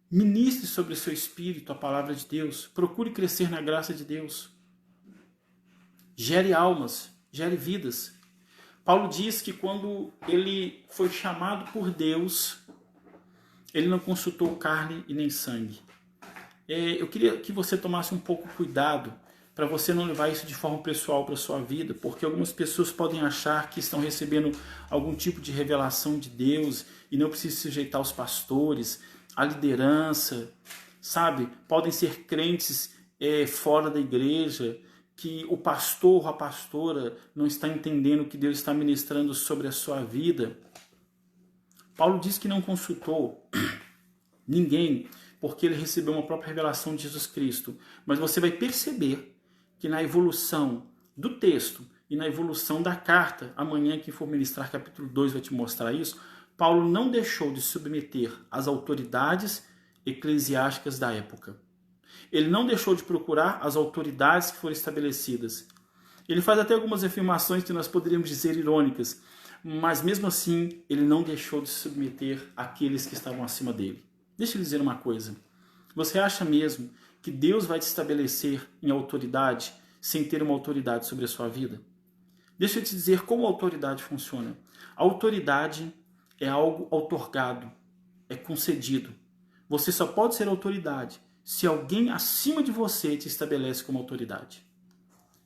Ministre sobre o seu espírito a palavra de Deus. Procure crescer na graça de Deus. Gere almas, gere vidas. Paulo diz que quando ele foi chamado por Deus, ele não consultou carne e nem sangue. Eu queria que você tomasse um pouco cuidado para você não levar isso de forma pessoal para a sua vida, porque algumas pessoas podem achar que estão recebendo algum tipo de revelação de Deus e não precisam se sujeitar aos pastores, à liderança, sabe? Podem ser crentes fora da igreja, que o pastor ou a pastora não está entendendo o que Deus está ministrando sobre a sua vida. Paulo diz que não consultou ninguém, porque ele recebeu uma própria revelação de Jesus Cristo. Mas você vai perceber que na evolução do texto e na evolução da carta, amanhã quem for ministrar capítulo 2 vai te mostrar isso, Paulo não deixou de submeter as autoridades eclesiásticas da época. Ele não deixou de procurar as autoridades que foram estabelecidas. Ele faz até algumas afirmações que nós poderíamos dizer irônicas, mas mesmo assim ele não deixou de submeter aqueles que estavam acima dele. Deixa eu lhe dizer uma coisa. Você acha mesmo que Deus vai te estabelecer em autoridade sem ter uma autoridade sobre a sua vida? Deixa eu te dizer como a autoridade funciona. A autoridade é algo outorgado, é concedido. Você só pode ser autoridade se alguém acima de você te estabelece como autoridade.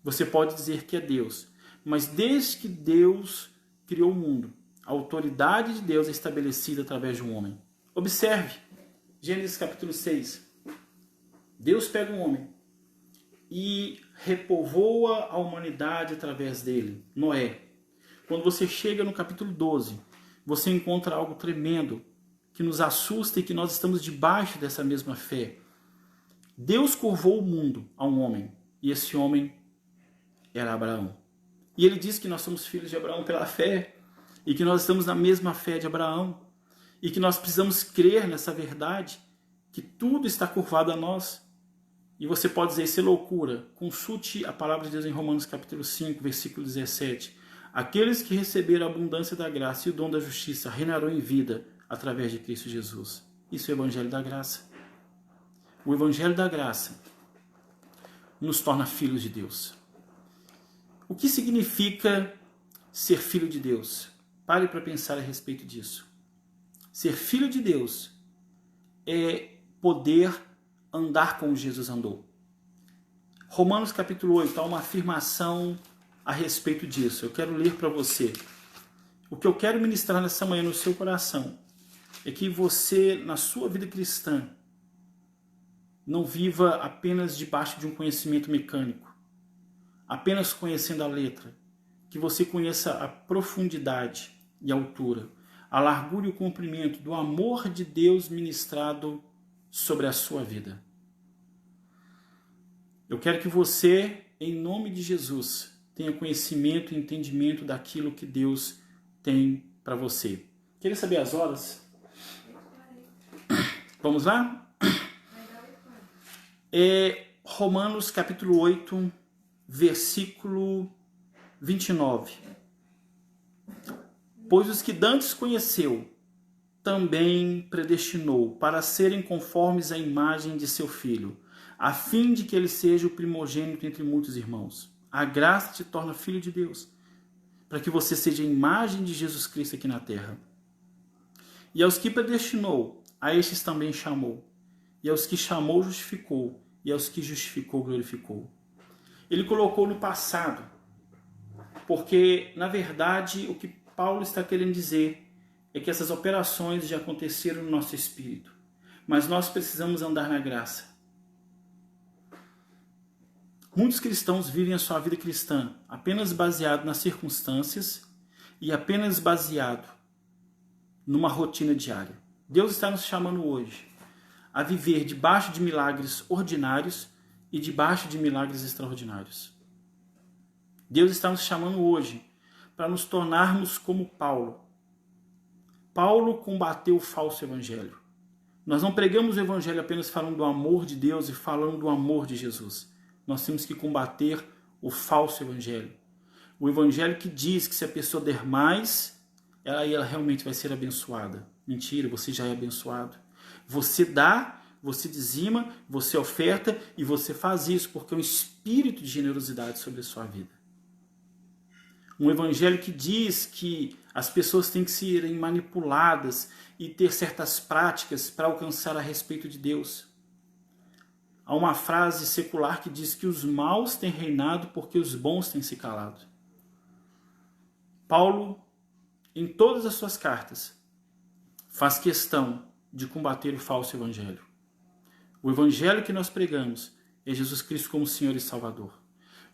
Você pode dizer que é Deus, mas desde que Deus criou o mundo, a autoridade de Deus é estabelecida através de um homem. Observe, Gênesis capítulo 6. Deus pega um homem e repovoa a humanidade através dele, Noé. Quando você chega no capítulo 12, você encontra algo tremendo que nos assusta e que nós estamos debaixo dessa mesma fé. Deus curvou o mundo a um homem, e esse homem era Abraão. E ele diz que nós somos filhos de Abraão pela fé. e que nós estamos na mesma fé de Abraão, e que nós precisamos crer nessa verdade, que tudo está curvado a nós. E você pode dizer, isso é loucura. Consulte a palavra de Deus em Romanos capítulo 5, versículo 17. Aqueles que receberam a abundância da graça e o dom da justiça reinarão em vida através de Cristo Jesus. Isso é o Evangelho da Graça. O Evangelho da Graça nos torna filhos de Deus. O que significa ser filho de Deus? Pare para pensar a respeito disso. Ser filho de Deus é poder andar como Jesus andou. Romanos capítulo 8 há uma afirmação a respeito disso. Eu quero ler para você. O que eu quero ministrar nessa manhã no seu coração é que você, na sua vida cristã, não viva apenas debaixo de um conhecimento mecânico, apenas conhecendo a letra, que você conheça a profundidade e a altura, a largura e o comprimento do amor de Deus ministrado sobre a sua vida. Eu quero que você, em nome de Jesus, tenha conhecimento e entendimento daquilo que Deus tem para você. Queria saber as horas? Vamos lá? Romanos capítulo 8, versículo 29. Pois os que dantes conheceu, também predestinou para serem conformes à imagem de seu Filho, a fim de que ele seja o primogênito entre muitos irmãos. A graça te torna filho de Deus, para que você seja a imagem de Jesus Cristo aqui na terra. E aos que predestinou, a estes também chamou. E aos que chamou, justificou. E aos que justificou, glorificou. Ele colocou no passado, porque, na verdade, o que Paulo está querendo dizer é que essas operações já aconteceram no nosso espírito, mas nós precisamos andar na graça. Muitos cristãos vivem a sua vida cristã apenas baseado nas circunstâncias e apenas baseado numa rotina diária. Deus está nos chamando hoje a viver debaixo de milagres ordinários e debaixo de milagres extraordinários. Deus está nos chamando hoje para nos tornarmos como Paulo. Paulo combateu o falso evangelho. Nós não pregamos o evangelho apenas falando do amor de Deus e falando do amor de Jesus. Nós temos que combater o falso evangelho. O evangelho que diz que se a pessoa der mais, ela realmente vai ser abençoada. Mentira, você já é abençoado. Você dá, você dizima, você oferta e você faz isso porque é um espírito de generosidade sobre a sua vida. Um evangelho que diz que as pessoas têm que serem manipuladas e ter certas práticas para alcançar a respeito de Deus. Há uma frase secular que diz que os maus têm reinado porque os bons têm se calado. Paulo, em todas as suas cartas, faz questão de combater o falso evangelho. O evangelho que nós pregamos é Jesus Cristo como Senhor e Salvador.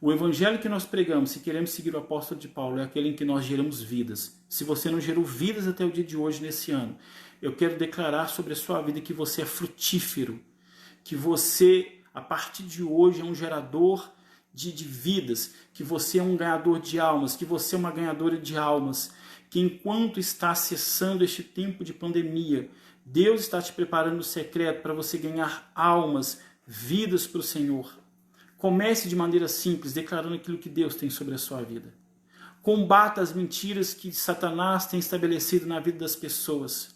O evangelho que nós pregamos, se queremos seguir o apóstolo de Paulo, é aquele em que nós geramos vidas. Se você não gerou vidas até o dia de hoje, nesse ano, eu quero declarar sobre a sua vida que você é frutífero, que você, a partir de hoje, é um gerador de vidas, que você é um ganhador de almas, que você é uma ganhadora de almas, que enquanto está acessando este tempo de pandemia, Deus está te preparando no secreto para você ganhar almas, vidas para o Senhor. Comece de maneira simples, declarando aquilo que Deus tem sobre a sua vida. Combata as mentiras que Satanás tem estabelecido na vida das pessoas.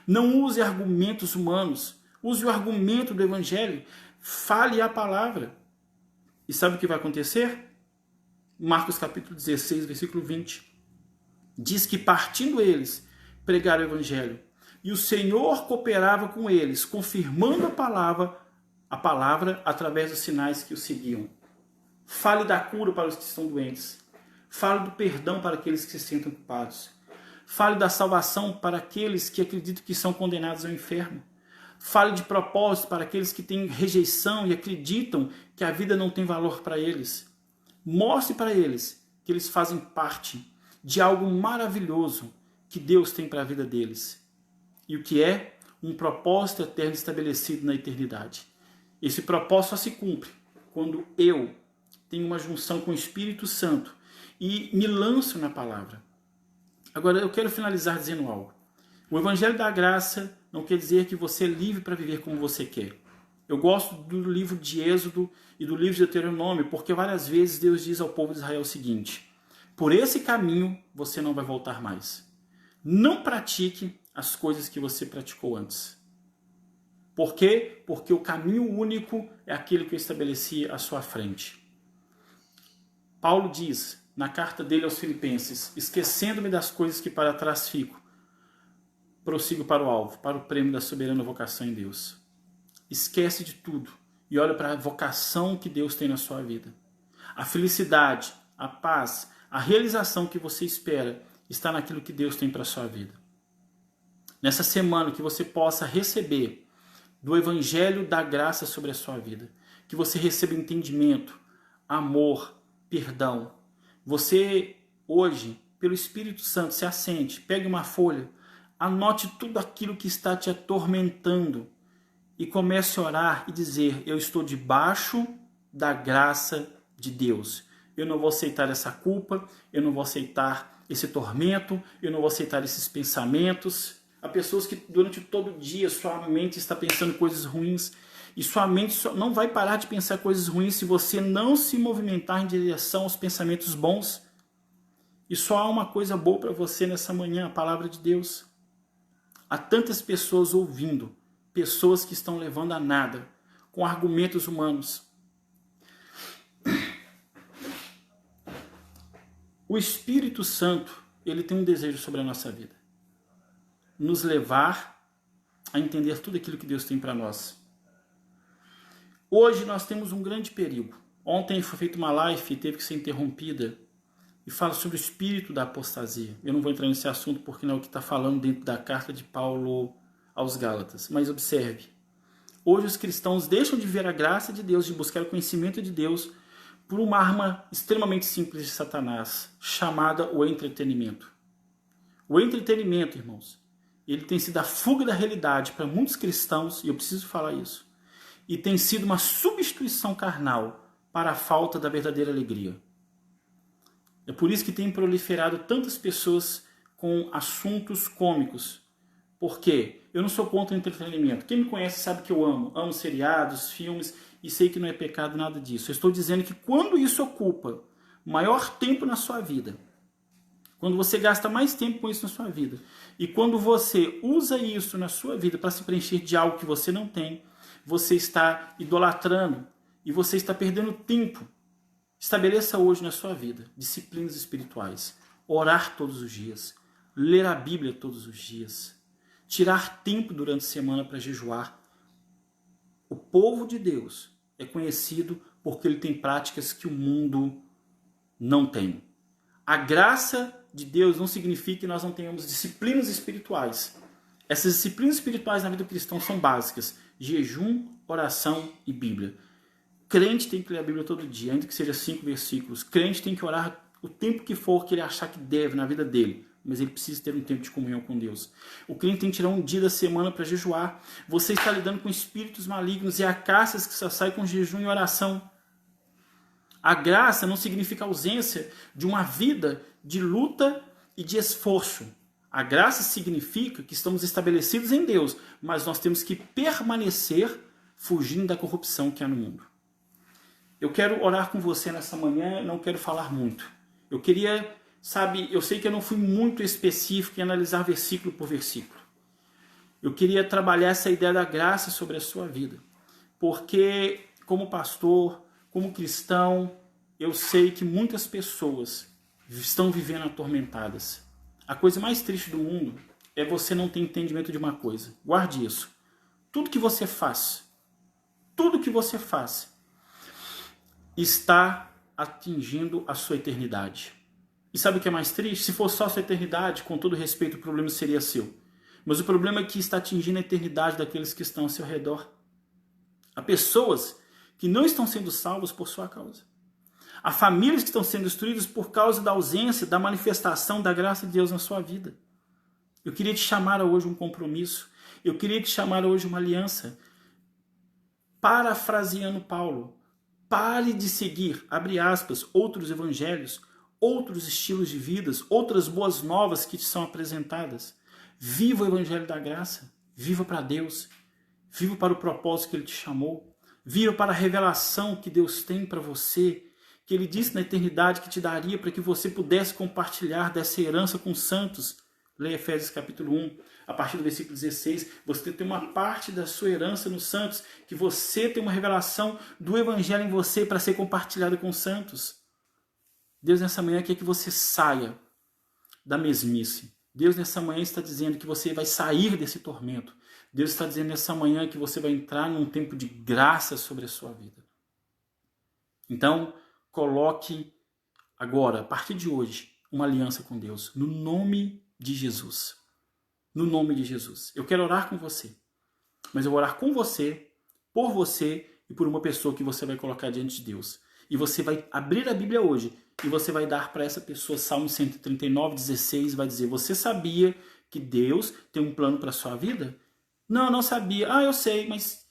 Não use argumentos humanos, use o argumento do Evangelho. Fale a palavra. E sabe o que vai acontecer? Marcos capítulo 16, versículo 20. Diz que partindo eles, pregaram o Evangelho. E o Senhor cooperava com eles, confirmando a palavra através dos sinais que o seguiam. Fale da cura para os que estão doentes. Fale do perdão para aqueles que se sentem culpados. Fale da salvação para aqueles que acreditam que são condenados ao inferno. Fale de propósito para aqueles que têm rejeição e acreditam que a vida não tem valor para eles. Mostre para eles que eles fazem parte de algo maravilhoso que Deus tem para a vida deles. E o que é? Um propósito eterno estabelecido na eternidade. Esse propósito só se cumpre quando eu tenho uma junção com o Espírito Santo e me lanço na palavra. Agora, eu quero finalizar dizendo algo. O Evangelho da Graça não quer dizer que você é livre para viver como você quer. Eu gosto do livro de Êxodo e do livro de Deuteronômio, porque várias vezes Deus diz ao povo de Israel o seguinte: por esse caminho você não vai voltar mais. Não pratique as coisas que você praticou antes. Por quê? Porque o caminho único é aquele que eu estabeleci à sua frente. Paulo diz na carta dele aos Filipenses: esquecendo-me das coisas que para trás fico, prossigo para o alvo, para o prêmio da soberana vocação em Deus. Esquece de tudo e olha para a vocação que Deus tem na sua vida. A felicidade, a paz, a realização que você espera está naquilo que Deus tem para a sua vida. Nessa semana, que você possa receber do Evangelho da Graça sobre a sua vida. Que você receba entendimento, amor, perdão. Você, hoje, pelo Espírito Santo, se assente, pegue uma folha, anote tudo aquilo que está te atormentando e comece a orar e dizer: eu estou debaixo da graça de Deus. Eu não vou aceitar essa culpa, eu não vou aceitar esse tormento, eu não vou aceitar esses pensamentos. Há pessoas que durante todo o dia sua mente está pensando coisas ruins e sua mente não vai parar de pensar coisas ruins se você não se movimentar em direção aos pensamentos bons. E só há uma coisa boa para você nessa manhã, a palavra de Deus. Há tantas pessoas ouvindo, pessoas que estão levando a nada, com argumentos humanos. O Espírito Santo, ele tem um desejo sobre a nossa vida. Nos levar a entender tudo aquilo que Deus tem para nós. Hoje nós temos um grande perigo. Ontem foi feita uma live e teve que ser interrompida. E fala sobre o espírito da apostasia. Eu não vou entrar nesse assunto porque não é o que está falando dentro da carta de Paulo aos Gálatas. Mas observe. Hoje os cristãos deixam de ver a graça de Deus, de buscar o conhecimento de Deus, por uma arma extremamente simples de Satanás, chamada o entretenimento. O entretenimento, irmãos, ele tem sido a fuga da realidade para muitos cristãos, e eu preciso falar isso, e tem sido uma substituição carnal para a falta da verdadeira alegria. É por isso que tem proliferado tantas pessoas com assuntos cômicos. Por quê? Eu não sou contra o entretenimento. Quem me conhece sabe que eu amo seriados, filmes, e sei que não é pecado nada disso. Eu estou dizendo que quando isso ocupa maior tempo na sua vida, quando você gasta mais tempo com isso na sua vida, e quando você usa isso na sua vida para se preencher de algo que você não tem, você está idolatrando e você está perdendo tempo. Estabeleça hoje na sua vida disciplinas espirituais, orar todos os dias, ler a Bíblia todos os dias, tirar tempo durante a semana para jejuar. O povo de Deus é conhecido porque ele tem práticas que o mundo não tem. A graça de Deus não significa que nós não tenhamos disciplinas espirituais. Essas disciplinas espirituais na vida do cristão são básicas: jejum, oração e Bíblia. Crente tem que ler a Bíblia todo dia, ainda que seja 5 versículos. Crente tem que orar o tempo que for que ele achar que deve na vida dele, mas ele precisa ter um tempo de comunhão com Deus. O crente tem que tirar um dia da semana para jejuar. Você está lidando com espíritos malignos e há caças que só saem com jejum e oração. A graça não significa ausência de uma vida de luta e de esforço. A graça significa que estamos estabelecidos em Deus, mas nós temos que permanecer fugindo da corrupção que há no mundo. Eu quero orar com você nessa manhã, não quero falar muito. Eu queria, eu sei que eu não fui muito específico em analisar versículo por versículo. Eu queria trabalhar essa ideia da graça sobre a sua vida. Porque, como pastor, como cristão, eu sei que muitas pessoas estão vivendo atormentadas. A coisa mais triste do mundo é você não ter entendimento de uma coisa. Guarde isso. Tudo que você faz está atingindo a sua eternidade. E sabe o que é mais triste? Se fosse só a sua eternidade, com todo respeito, o problema seria seu. Mas o problema é que está atingindo a eternidade daqueles que estão ao seu redor. Há pessoas que não estão sendo salvas por sua causa. Há famílias que estão sendo destruídas por causa da ausência, da manifestação da graça de Deus na sua vida. Eu queria te chamar hoje um compromisso. Eu queria te chamar hoje uma aliança. Parafraseando Paulo, pare de seguir, abre aspas, outros evangelhos, outros estilos de vidas, outras boas novas que te são apresentadas. Viva o Evangelho da Graça, viva para Deus, viva para o propósito que Ele te chamou, viva para a revelação que Deus tem para você, que Ele disse na eternidade que te daria para que você pudesse compartilhar dessa herança com os santos. Leia Efésios capítulo 1, a partir do versículo 16, você tem uma parte da sua herança nos santos, que você tem uma revelação do Evangelho em você para ser compartilhada com os santos. Deus nessa manhã quer que você saia da mesmice. Deus nessa manhã está dizendo que você vai sair desse tormento. Deus está dizendo nessa manhã que você vai entrar num tempo de graça sobre a sua vida. Então, coloque agora, a partir de hoje, uma aliança com Deus, no nome de Jesus. No nome de Jesus. Eu quero orar com você, mas eu vou orar com você, por você e por uma pessoa que você vai colocar diante de Deus. E você vai abrir a Bíblia hoje e você vai dar para essa pessoa Salmo 139, 16, vai dizer: você sabia que Deus tem um plano para a sua vida? Não, não sabia. Eu sei, mas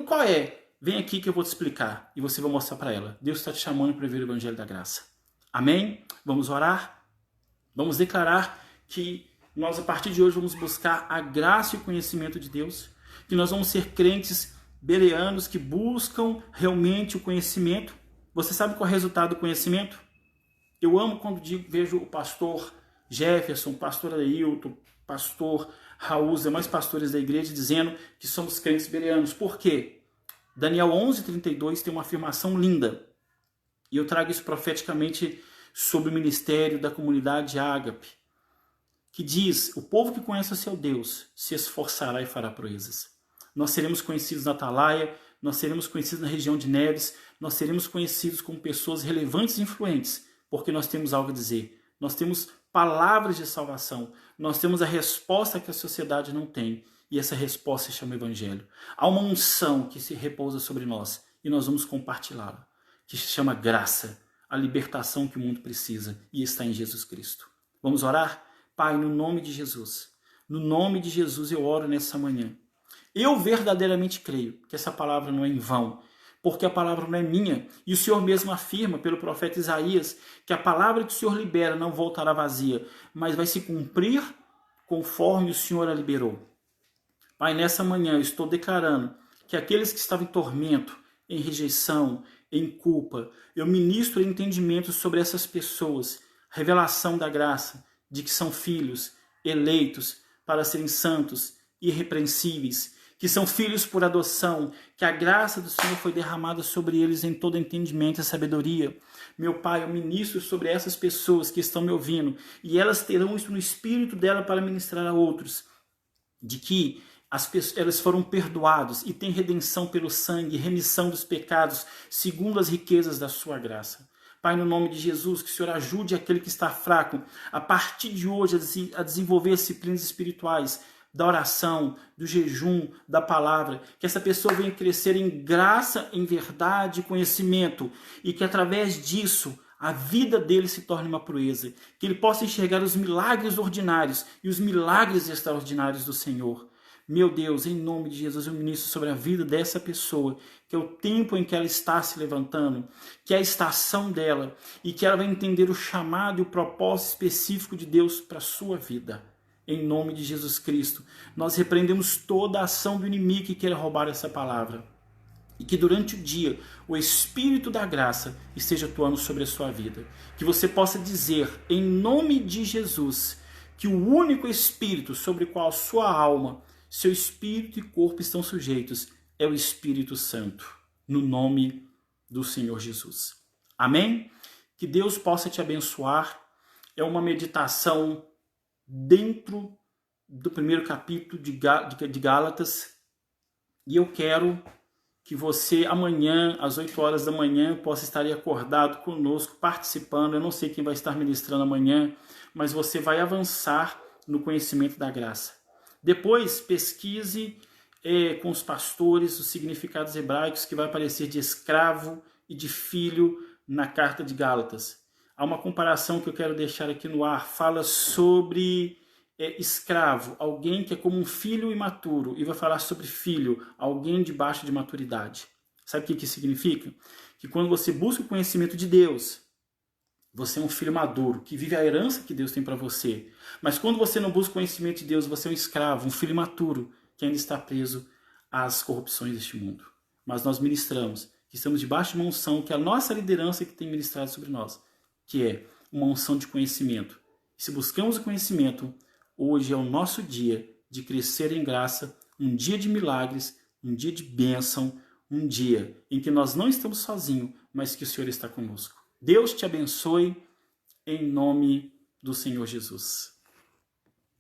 qual é? Vem aqui que eu vou te explicar. E você vai mostrar para ela. Deus está te chamando para ver o Evangelho da Graça. Amém? Vamos orar? Vamos declarar que nós, a partir de hoje, vamos buscar a graça e o conhecimento de Deus. Que nós vamos ser crentes bereanos que buscam realmente o conhecimento. Você sabe qual é o resultado do conhecimento? Eu amo quando vejo o pastor Jefferson, o pastor Ailton, pastor Raul, os demais pastores da igreja dizendo que somos crentes bereanos. Por quê? Daniel 11:32 tem uma afirmação linda. E eu trago isso profeticamente sobre o ministério da comunidade Ágape, que diz: o povo que conhece o seu Deus se esforçará e fará proezas. Nós seremos conhecidos na Atalaia, nós seremos conhecidos na região de Neves, nós seremos conhecidos como pessoas relevantes e influentes, porque nós temos algo a dizer. Nós temos palavras de salvação. Nós temos a resposta que a sociedade não tem. E essa resposta se chama Evangelho. Há uma unção que se repousa sobre nós e nós vamos compartilhá-la, que se chama graça, a libertação que o mundo precisa e está em Jesus Cristo. Vamos orar? Pai, no nome de Jesus. No nome de Jesus eu oro nessa manhã. Eu verdadeiramente creio que essa palavra não é em vão, porque a palavra não é minha. E o Senhor mesmo afirma pelo profeta Isaías que a palavra que o Senhor libera não voltará vazia, mas vai se cumprir conforme o Senhor a liberou. Pai, nessa manhã eu estou declarando que aqueles que estavam em tormento, em rejeição, em culpa, eu ministro entendimento sobre essas pessoas, revelação da graça, de que são filhos eleitos para serem santos, irrepreensíveis, que são filhos por adoção, que a graça do Senhor foi derramada sobre eles em todo entendimento e sabedoria. Meu Pai, eu ministro sobre essas pessoas que estão me ouvindo, e elas terão isso no espírito dela para ministrar a outros, de que elas foram perdoados e têm redenção pelo sangue, remissão dos pecados, segundo as riquezas da sua graça. Pai, no nome de Jesus, que o Senhor ajude aquele que está fraco, a partir de hoje, a desenvolver disciplinas espirituais, da oração, do jejum, da palavra, que essa pessoa venha crescer em graça, em verdade e conhecimento, e que através disso a vida dele se torne uma proeza, que ele possa enxergar os milagres ordinários e os milagres extraordinários do Senhor. Meu Deus, em nome de Jesus, eu ministro sobre a vida dessa pessoa, que é o tempo em que ela está se levantando, que é a estação dela, e que ela vai entender o chamado e o propósito específico de Deus para a sua vida. Em nome de Jesus Cristo, nós repreendemos toda a ação do inimigo que queira roubar essa palavra. E que durante o dia, o Espírito da graça esteja atuando sobre a sua vida. Que você possa dizer, em nome de Jesus, que o único Espírito sobre o qual sua alma, seu espírito e corpo estão sujeitos é o Espírito Santo, no nome do Senhor Jesus. Amém? Que Deus possa te abençoar. É uma meditação dentro do primeiro capítulo de Gálatas. E eu quero que você amanhã, às 8 horas da manhã, possa estar aí acordado conosco, participando. Eu não sei quem vai estar ministrando amanhã, mas você vai avançar no conhecimento da graça. Depois, pesquise com os pastores os significados hebraicos que vai aparecer de escravo e de filho na carta de Gálatas. Há uma comparação que eu quero deixar aqui no ar. Fala sobre escravo, alguém que é como um filho imaturo. E vai falar sobre filho, alguém debaixo de maturidade. Sabe o que isso significa? Que quando você busca o conhecimento de Deus, Você é um filho maduro, que vive a herança que Deus tem para você. Mas quando você não busca o conhecimento de Deus, você é um escravo, um filho imaturo, que ainda está preso às corrupções deste mundo. Mas nós ministramos, que estamos debaixo de uma unção, que é a nossa liderança que tem ministrado sobre nós, que é uma unção de conhecimento. E se buscamos o conhecimento, hoje é o nosso dia de crescer em graça, um dia de milagres, um dia de bênção, um dia em que nós não estamos sozinhos, mas que o Senhor está conosco. Deus te abençoe em nome do Senhor Jesus.